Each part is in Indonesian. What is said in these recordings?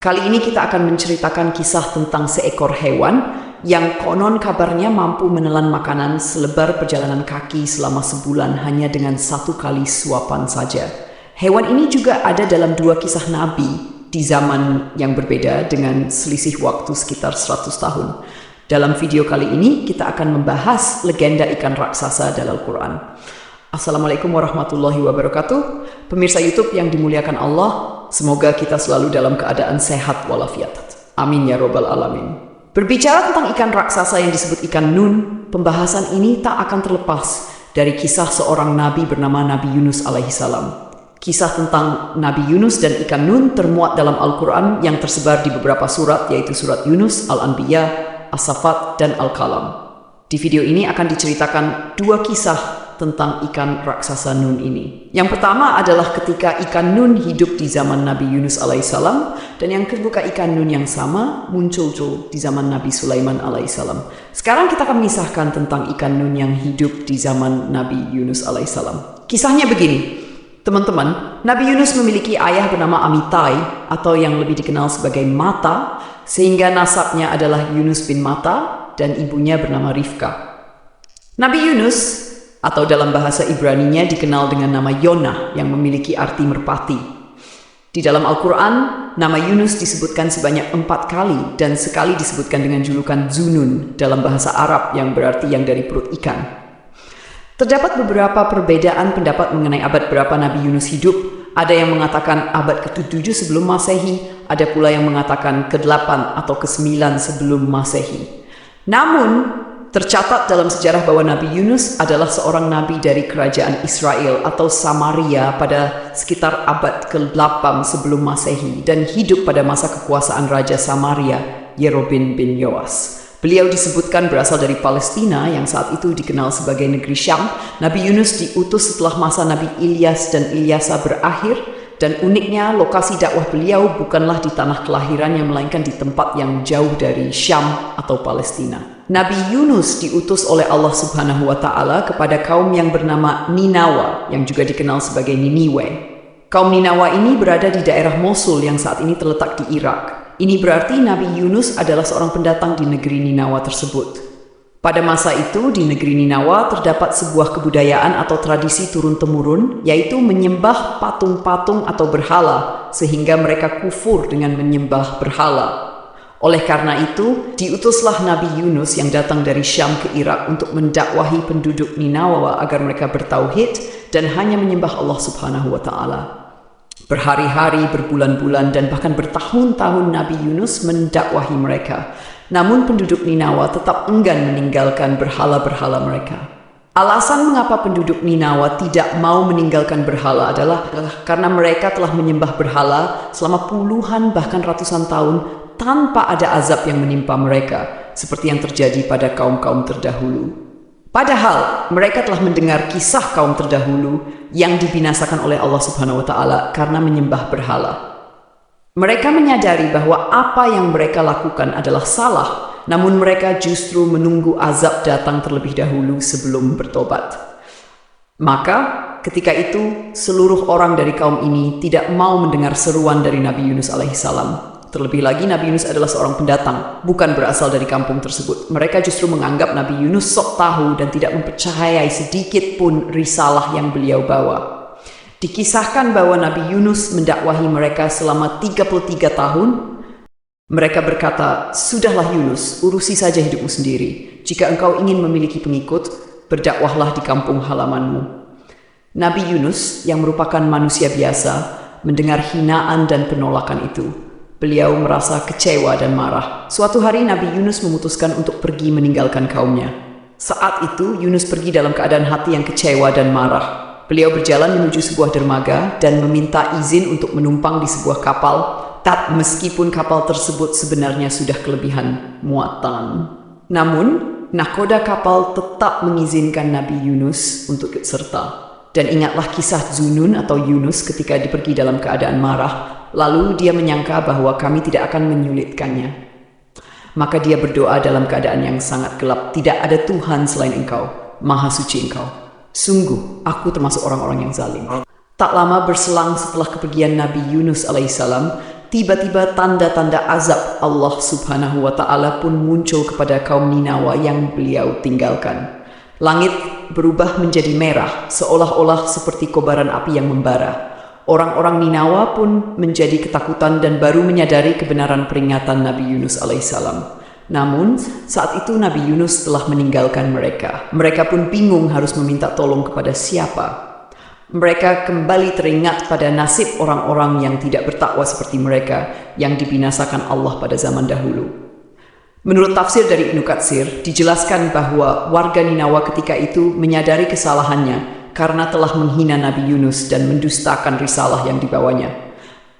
Kali ini kita akan menceritakan kisah tentang seekor hewan yang konon kabarnya mampu menelan makanan selebar perjalanan kaki selama sebulan hanya dengan 1 kali suapan saja. Hewan ini juga ada dalam 2 kisah Nabi di zaman yang berbeda dengan selisih waktu sekitar 100 tahun. Dalam video kali ini kita akan membahas legenda ikan raksasa dalam Al-Quran. Assalamualaikum warahmatullahi wabarakatuh. Pemirsa YouTube yang dimuliakan Allah, semoga kita selalu dalam keadaan sehat walafiat. Amin ya robbal alamin. Berbicara tentang ikan raksasa yang disebut ikan Nun, pembahasan ini tak akan terlepas dari kisah seorang nabi bernama Nabi Yunus alaihissalam. Kisah tentang Nabi Yunus dan ikan Nun termuat dalam Al-Quran yang tersebar di beberapa surat, yaitu surat Yunus, Al-Anbiya, As-Safat, dan Al-Qalam. Di video ini akan diceritakan 2 kisah tentang ikan raksasa Nun ini. Yang pertama adalah ketika ikan Nun hidup di zaman Nabi Yunus alaihissalam, dan yang kedua ikan Nun yang sama muncul di zaman Nabi Sulaiman alaihissalam. Sekarang kita akan mengisahkan tentang ikan Nun yang hidup di zaman Nabi Yunus alaihissalam. Kisahnya begini, teman-teman, Nabi Yunus memiliki ayah bernama Amitai atau yang lebih dikenal sebagai Mata, sehingga nasabnya adalah Yunus bin Mata, dan ibunya bernama Rifka. Nabi Yunus atau dalam bahasa Ibraninya dikenal dengan nama Yonah yang memiliki arti merpati. Di dalam Al-Quran, nama Yunus disebutkan sebanyak 4 kali dan sekali disebutkan dengan julukan Zunun dalam bahasa Arab yang berarti yang dari perut ikan. Terdapat beberapa perbedaan pendapat mengenai abad berapa Nabi Yunus hidup. Ada yang mengatakan abad ke-7 sebelum Masehi, ada pula yang mengatakan ke-8 atau ke-9 sebelum Masehi. Namun, tercatat dalam sejarah bahwa Nabi Yunus adalah seorang nabi dari kerajaan Israel atau Samaria pada sekitar abad ke-8 sebelum Masehi dan hidup pada masa kekuasaan Raja Samaria, Yerobeam bin Yoas. Beliau disebutkan berasal dari Palestina yang saat itu dikenal sebagai negeri Syam. Nabi Yunus diutus setelah masa Nabi Ilyas dan Ilyasa berakhir, dan uniknya lokasi dakwah beliau bukanlah di tanah kelahirannya melainkan di tempat yang jauh dari Syam atau Palestina. Nabi Yunus diutus oleh Allah Subhanahu wa Ta'ala kepada kaum yang bernama Ninawa, yang juga dikenal sebagai Niniwe. Kaum Ninawa ini berada di daerah Mosul yang saat ini terletak di Irak. Ini berarti Nabi Yunus adalah seorang pendatang di negeri Ninawa tersebut. Pada masa itu di negeri Ninawa terdapat sebuah kebudayaan atau tradisi turun-temurun, yaitu menyembah patung-patung atau berhala, sehingga mereka kufur dengan menyembah berhala. Oleh karena itu, diutuslah Nabi Yunus yang datang dari Syam ke Irak untuk mendakwahi penduduk Ninawa agar mereka bertauhid dan hanya menyembah Allah Subhanahu wa Ta'ala. Berhari-hari, berbulan-bulan, dan bahkan bertahun-tahun Nabi Yunus mendakwahi mereka. Namun penduduk Ninawa tetap enggan meninggalkan berhala-berhala mereka. Alasan mengapa penduduk Ninawa tidak mau meninggalkan berhala adalah karena mereka telah menyembah berhala selama puluhan bahkan ratusan tahun tanpa ada azab yang menimpa mereka, seperti yang terjadi pada kaum-kaum terdahulu. Padahal mereka telah mendengar kisah kaum terdahulu yang dibinasakan oleh Allah Subhanahu wa Ta'ala karena menyembah berhala. Mereka menyadari bahwa apa yang mereka lakukan adalah salah, namun mereka justru menunggu azab datang terlebih dahulu sebelum bertobat. Maka ketika itu seluruh orang dari kaum ini tidak mau mendengar seruan dari Nabi Yunus alaihissalam. Terlebih lagi Nabi Yunus adalah seorang pendatang, bukan berasal dari kampung tersebut. Mereka justru menganggap Nabi Yunus sok tahu dan tidak mempercayai sedikit pun risalah yang beliau bawa. Dikisahkan bahwa Nabi Yunus mendakwahi mereka selama 33 tahun. Mereka berkata, "Sudahlah Yunus, urusi saja hidupmu sendiri. Jika engkau ingin memiliki pengikut, berdakwahlah di kampung halamanmu." Nabi Yunus yang merupakan manusia biasa mendengar hinaan dan penolakan itu. Beliau merasa kecewa dan marah. Suatu hari Nabi Yunus memutuskan untuk pergi meninggalkan kaumnya. Saat itu Yunus pergi dalam keadaan hati yang kecewa dan marah. Beliau berjalan menuju sebuah dermaga dan meminta izin untuk menumpang di sebuah kapal, meskipun kapal tersebut sebenarnya sudah kelebihan muatan. Namun, nakoda kapal tetap mengizinkan Nabi Yunus untuk ikut serta. Dan ingatlah kisah Zunun atau Yunus ketika dia pergi dalam keadaan marah, lalu dia menyangka bahwa kami tidak akan menyulitkannya. Maka dia berdoa dalam keadaan yang sangat gelap, "Tidak ada Tuhan selain Engkau, Maha Suci Engkau. Sungguh, aku termasuk orang-orang yang zalim." Tak lama berselang setelah kepergian Nabi Yunus alaihissalam, tiba-tiba tanda-tanda azab Allah Subhanahu wa Ta'ala pun muncul kepada kaum Ninawa yang beliau tinggalkan. Langit berubah menjadi merah, seolah-olah seperti kobaran api yang membara. Orang-orang Ninawa pun menjadi ketakutan dan baru menyadari kebenaran peringatan Nabi Yunus alaihissalam. Namun, saat itu Nabi Yunus telah meninggalkan mereka. Mereka pun bingung harus meminta tolong kepada siapa. Mereka kembali teringat pada nasib orang-orang yang tidak bertakwa seperti mereka yang dibinasakan Allah pada zaman dahulu. Menurut tafsir dari Ibnu Katsir, dijelaskan bahwa warga Ninawa ketika itu menyadari kesalahannya karena telah menghina Nabi Yunus dan mendustakan risalah yang dibawanya.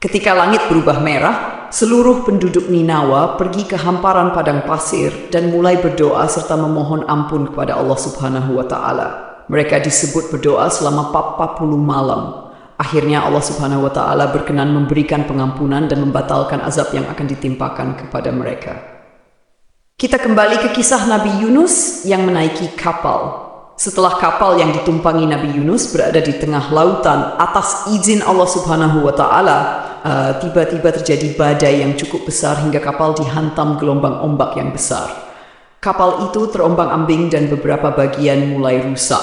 Ketika langit berubah merah, seluruh penduduk Ninawa pergi ke hamparan padang pasir dan mulai berdoa serta memohon ampun kepada Allah Subhanahu wa Ta'ala. Mereka disebut berdoa selama 40 malam. Akhirnya Allah Subhanahu wa Ta'ala berkenan memberikan pengampunan dan membatalkan azab yang akan ditimpakan kepada mereka. Kita kembali ke kisah Nabi Yunus yang menaiki kapal. Setelah kapal yang ditumpangi Nabi Yunus berada di tengah lautan atas izin Allah Subhanahu wa Ta'ala, tiba-tiba terjadi badai yang cukup besar hingga kapal dihantam gelombang ombak yang besar. Kapal itu terombang-ambing dan beberapa bagian mulai rusak.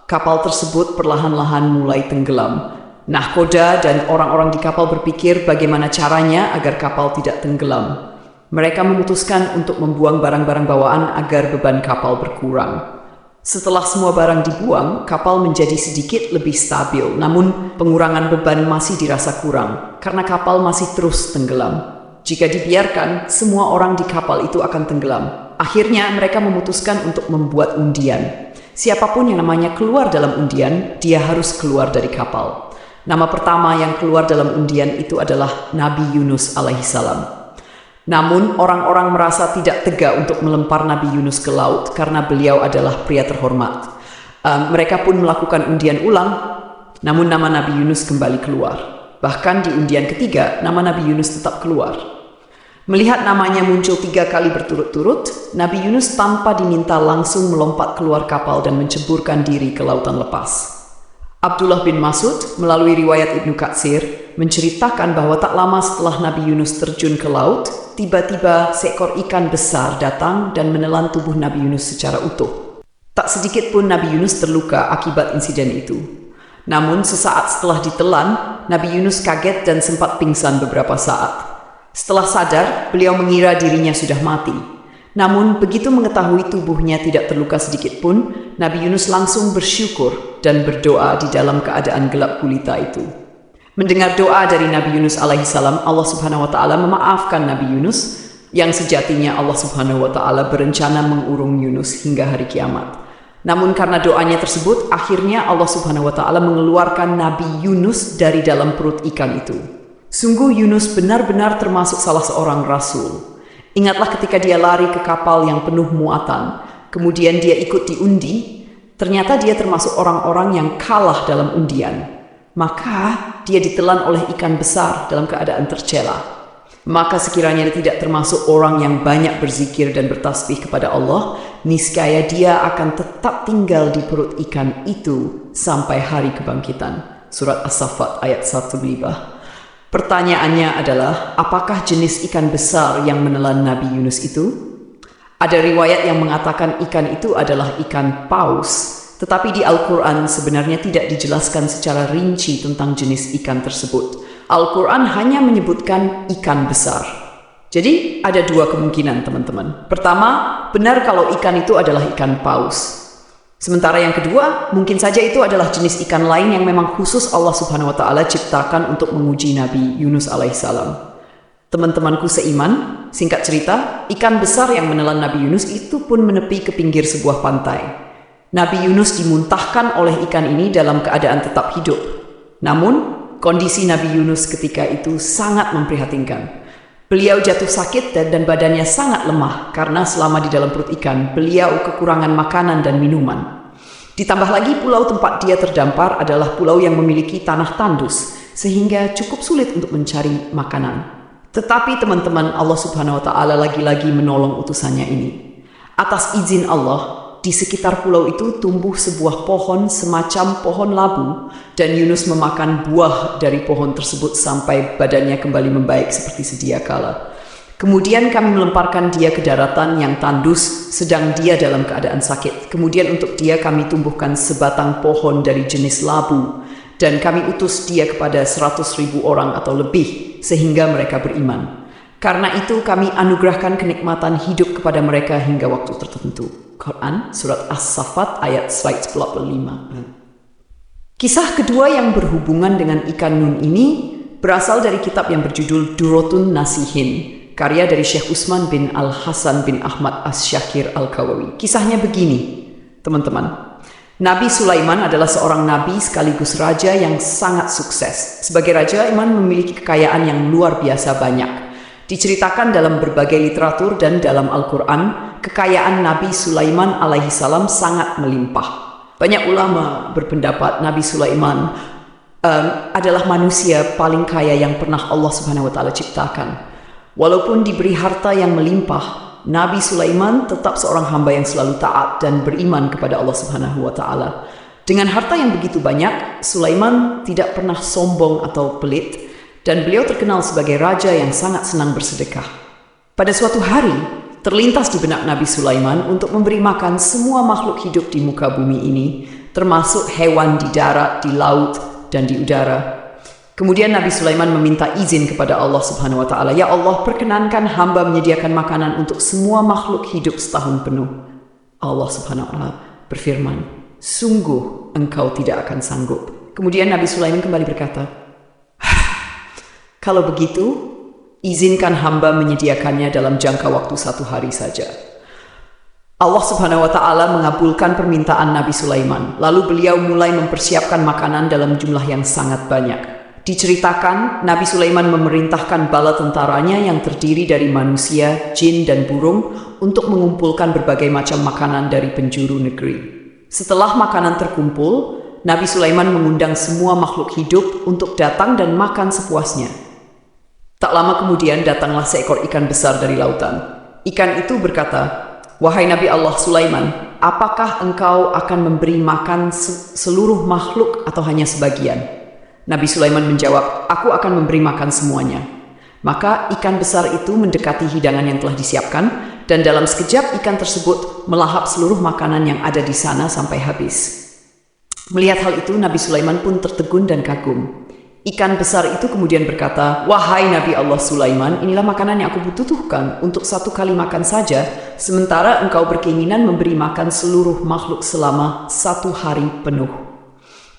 Kapal tersebut perlahan-lahan mulai tenggelam. Nahkoda dan orang-orang di kapal berpikir bagaimana caranya agar kapal tidak tenggelam. Mereka memutuskan untuk membuang barang-barang bawaan agar beban kapal berkurang. Setelah semua barang dibuang, kapal menjadi sedikit lebih stabil. Namun, pengurangan beban masih dirasa kurang karena kapal masih terus tenggelam. Jika dibiarkan, semua orang di kapal itu akan tenggelam. Akhirnya mereka memutuskan untuk membuat undian. Siapapun yang namanya keluar dalam undian, dia harus keluar dari kapal. Nama pertama yang keluar dalam undian itu adalah Nabi Yunus alaihissalam. Namun orang-orang merasa tidak tega untuk melempar Nabi Yunus ke laut karena beliau adalah pria terhormat. Mereka pun melakukan undian ulang, namun nama Nabi Yunus kembali keluar. Bahkan di undian ketiga, nama Nabi Yunus tetap keluar. Melihat namanya muncul 3 kali berturut-turut, Nabi Yunus tanpa diminta langsung melompat keluar kapal dan menceburkan diri ke lautan lepas. Abdullah bin Mas'ud melalui riwayat Ibnu Katsir menceritakan bahwa tak lama setelah Nabi Yunus terjun ke laut, tiba-tiba seekor ikan besar datang dan menelan tubuh Nabi Yunus secara utuh. Tak sedikit pun Nabi Yunus terluka akibat insiden itu. Namun sesaat setelah ditelan, Nabi Yunus kaget dan sempat pingsan beberapa saat. Setelah sadar, beliau mengira dirinya sudah mati. Namun, begitu mengetahui tubuhnya tidak terluka sedikit pun, Nabi Yunus langsung bersyukur dan berdoa di dalam keadaan gelap gulita itu. Mendengar doa dari Nabi Yunus alaihissalam, Allah Subhanahu wa Ta'ala memaafkan Nabi Yunus, yang sejatinya Allah Subhanahu wa Ta'ala berencana mengurung Yunus hingga hari kiamat. Namun karena doanya tersebut, akhirnya Allah Subhanahu wa Ta'ala mengeluarkan Nabi Yunus dari dalam perut ikan itu. Sungguh Yunus benar-benar termasuk salah seorang rasul. Ingatlah ketika dia lari ke kapal yang penuh muatan, kemudian dia ikut diundi, ternyata dia termasuk orang-orang yang kalah dalam undian. Maka dia ditelan oleh ikan besar dalam keadaan tercela. Maka sekiranya dia tidak termasuk orang yang banyak berzikir dan bertasbih kepada Allah, niscaya dia akan tetap tinggal di perut ikan itu sampai hari kebangkitan. Surat As-Saffat ayat 1. Pertanyaannya adalah, apakah jenis ikan besar yang menelan Nabi Yunus itu? Ada riwayat yang mengatakan ikan itu adalah ikan paus, tetapi di Al-Quran sebenarnya tidak dijelaskan secara rinci tentang jenis ikan tersebut. Al-Quran hanya menyebutkan ikan besar. Jadi ada 2 kemungkinan teman-teman. Pertama, benar kalau ikan itu adalah ikan paus. Sementara yang kedua, mungkin saja itu adalah jenis ikan lain yang memang khusus Allah Subhanahu wa Ta'ala ciptakan untuk menguji Nabi Yunus alaihissalam. Teman-temanku seiman, singkat cerita, ikan besar yang menelan Nabi Yunus itu pun menepi ke pinggir sebuah pantai. Nabi Yunus dimuntahkan oleh ikan ini dalam keadaan tetap hidup. Namun, kondisi Nabi Yunus ketika itu sangat memprihatinkan. Beliau jatuh sakit dan badannya sangat lemah karena selama di dalam perut ikan, beliau kekurangan makanan dan minuman. Ditambah lagi pulau tempat dia terdampar adalah pulau yang memiliki tanah tandus, sehingga cukup sulit untuk mencari makanan. Tetapi teman-teman, Allah Subhanahu wa Ta'ala lagi-lagi menolong utusannya ini. Atas izin Allah, Di sekitar pulau itu tumbuh sebuah pohon semacam pohon labu, dan Yunus memakan buah dari pohon tersebut sampai badannya kembali membaik seperti sedia kala. Kemudian kami melemparkan dia ke daratan yang tandus, sedang dia dalam keadaan sakit. Kemudian untuk dia kami tumbuhkan sebatang pohon dari jenis labu, dan kami utus dia kepada 100.000 orang atau lebih, sehingga mereka beriman. Karena itu kami anugerahkan kenikmatan hidup kepada mereka hingga waktu tertentu. Quran, Surat As-Saffat ayat 145. Kisah kedua yang berhubungan dengan ikan nun ini berasal dari kitab yang berjudul Durratun Nasihin, karya dari Syekh Utsman bin Al-Hasan bin Ahmad As-Syakir Al-Kawawi. Kisahnya begini, teman-teman. Nabi Sulaiman adalah seorang nabi sekaligus raja yang sangat sukses. Sebagai raja, Iman memiliki kekayaan yang luar biasa banyak. Diceritakan dalam berbagai literatur dan dalam Al-Quran, kekayaan Nabi Sulaiman alaihi salam sangat melimpah. Banyak ulama berpendapat Nabi Sulaiman adalah manusia paling kaya yang pernah Allah Subhanahu wa Ta'ala ciptakan. Walaupun diberi harta yang melimpah, Nabi Sulaiman tetap seorang hamba yang selalu taat dan beriman kepada Allah Subhanahu wa Ta'ala. Dengan harta yang begitu banyak, Sulaiman tidak pernah sombong atau pelit, dan beliau terkenal sebagai raja yang sangat senang bersedekah. Pada suatu hari, terlintas di benak Nabi Sulaiman untuk memberi makan semua makhluk hidup di muka bumi ini, termasuk hewan di darat, di laut, dan di udara. Kemudian Nabi Sulaiman meminta izin kepada Allah Subhanahu wa Ta'ala, "Ya Allah, perkenankan hamba menyediakan makanan untuk semua makhluk hidup setahun penuh." Allah Subhanahu wa Ta'ala berfirman, "Sungguh engkau tidak akan sanggup." Kemudian Nabi Sulaiman kembali berkata, "Kalau begitu, izinkan hamba menyediakannya dalam jangka waktu 1 hari saja." Allah Subhanahu wa Ta'ala mengabulkan permintaan Nabi Sulaiman. Lalu beliau mulai mempersiapkan makanan dalam jumlah yang sangat banyak. Diceritakan, Nabi Sulaiman memerintahkan bala tentaranya yang terdiri dari manusia, jin, dan burung untuk mengumpulkan berbagai macam makanan dari penjuru negeri. Setelah makanan terkumpul, Nabi Sulaiman mengundang semua makhluk hidup untuk datang dan makan sepuasnya. Tak lama kemudian datanglah seekor ikan besar dari lautan. Ikan itu berkata, "Wahai Nabi Allah Sulaiman, apakah engkau akan memberi makan seluruh makhluk atau hanya sebagian?" Nabi Sulaiman menjawab, "Aku akan memberi makan semuanya." Maka ikan besar itu mendekati hidangan yang telah disiapkan, dan dalam sekejap ikan tersebut melahap seluruh makanan yang ada di sana sampai habis. Melihat hal itu, Nabi Sulaiman pun tertegun dan kagum. Ikan besar itu kemudian berkata, "Wahai Nabi Allah Sulaiman, inilah makanan yang aku butuhkan untuk 1 kali makan saja, sementara engkau berkeinginan memberi makan seluruh makhluk selama 1 hari penuh."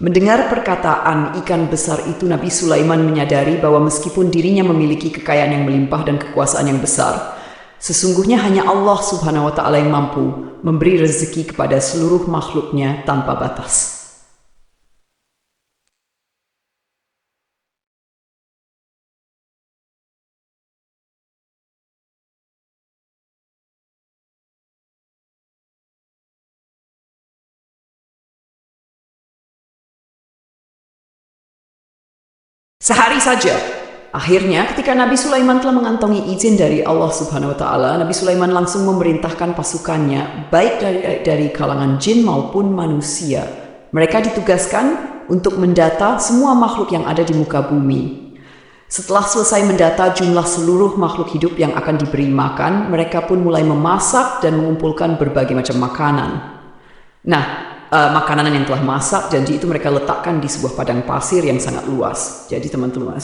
Mendengar perkataan ikan besar itu, Nabi Sulaiman menyadari bahwa meskipun dirinya memiliki kekayaan yang melimpah dan kekuasaan yang besar, sesungguhnya hanya Allah Subhanahu wa Ta'ala yang mampu memberi rezeki kepada seluruh makhluknya tanpa batas. Sehari saja. Akhirnya ketika Nabi Sulaiman telah mengantongi izin dari Allah Subhanahu wa Ta'ala, Nabi Sulaiman langsung memerintahkan pasukannya, baik dari kalangan jin maupun manusia. Mereka ditugaskan untuk mendata semua makhluk yang ada di muka bumi. Setelah selesai mendata jumlah seluruh makhluk hidup yang akan diberi makan, mereka pun mulai memasak dan mengumpulkan berbagai macam makanan. Makanan yang telah masak, janji itu mereka letakkan di sebuah padang pasir yang sangat luas. Jadi teman-teman,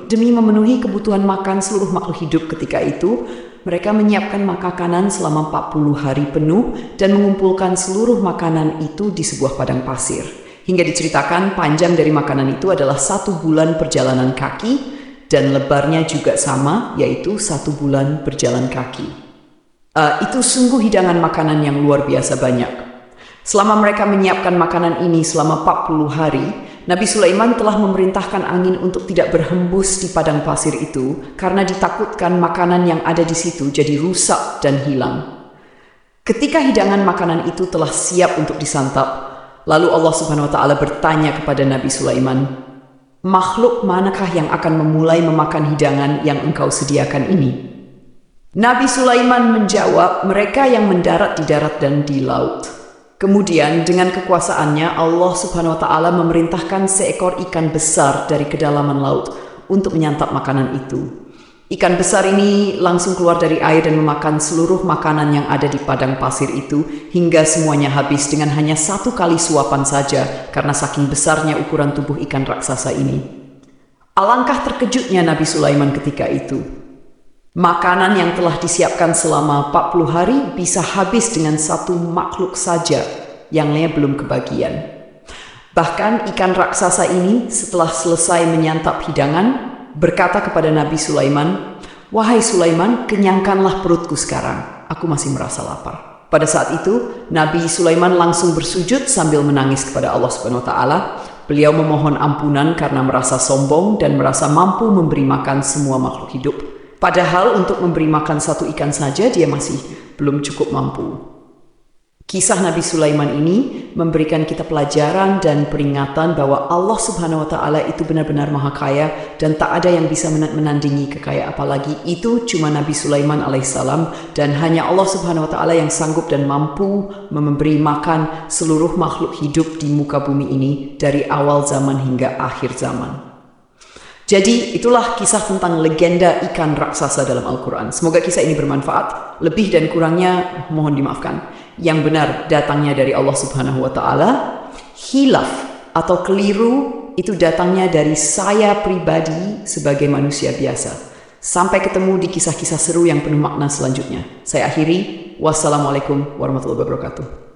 demi memenuhi kebutuhan makan seluruh makhluk hidup ketika itu, mereka menyiapkan makanan selama 40 hari penuh dan mengumpulkan seluruh makanan itu di sebuah padang pasir. Hingga diceritakan panjang dari makanan itu adalah 1 bulan perjalanan kaki, dan lebarnya juga sama, yaitu 1 bulan berjalan kaki. Itu sungguh hidangan makanan yang luar biasa banyak. Selama mereka menyiapkan makanan ini selama 40 hari, Nabi Sulaiman telah memerintahkan angin untuk tidak berhembus di padang pasir itu karena ditakutkan makanan yang ada di situ jadi rusak dan hilang. Ketika hidangan makanan itu telah siap untuk disantap, lalu Allah Subhanahu wa Ta'ala bertanya kepada Nabi Sulaiman, "Makhluk manakah yang akan memulai memakan hidangan yang engkau sediakan ini?" Nabi Sulaiman menjawab, mereka yang mendarat di darat dan di laut. Kemudian dengan kekuasaannya Allah Subhanahu wa Ta'ala memerintahkan seekor ikan besar dari kedalaman laut untuk menyantap makanan itu. Ikan besar ini langsung keluar dari air dan memakan seluruh makanan yang ada di padang pasir itu hingga semuanya habis dengan hanya 1 kali suapan saja karena saking besarnya ukuran tubuh ikan raksasa ini. Alangkah terkejutnya Nabi Sulaiman ketika itu. Makanan yang telah disiapkan selama 40 hari bisa habis dengan 1 makhluk saja yang lainnya belum kebagian. Bahkan ikan raksasa ini setelah selesai menyantap hidangan berkata kepada Nabi Sulaiman, "Wahai Sulaiman, kenyangkanlah perutku sekarang, aku masih merasa lapar." Pada saat itu Nabi Sulaiman langsung bersujud sambil menangis kepada Allah Subhanahu wa Ta'ala. Beliau memohon ampunan karena merasa sombong dan merasa mampu memberi makan semua makhluk hidup. Padahal untuk memberi makan 1 ikan saja dia masih belum cukup mampu. Kisah Nabi Sulaiman ini memberikan kita pelajaran dan peringatan bahwa Allah Subhanahu wa Ta'ala itu benar-benar maha kaya dan tak ada yang bisa menandingi kekayaan, apalagi itu cuma Nabi Sulaiman alaihissalam, dan hanya Allah Subhanahu wa Ta'ala yang sanggup dan mampu memberi makan seluruh makhluk hidup di muka bumi ini dari awal zaman hingga akhir zaman. Jadi itulah kisah tentang legenda ikan raksasa dalam Al-Quran. Semoga kisah ini bermanfaat. Lebih dan kurangnya mohon dimaafkan. Yang benar datangnya dari Allah Subhanahu wa Ta'ala. Hilaf atau keliru itu datangnya dari saya pribadi sebagai manusia biasa. Sampai ketemu di kisah-kisah seru yang penuh makna selanjutnya. Saya akhiri. Wassalamualaikum warahmatullahi wabarakatuh.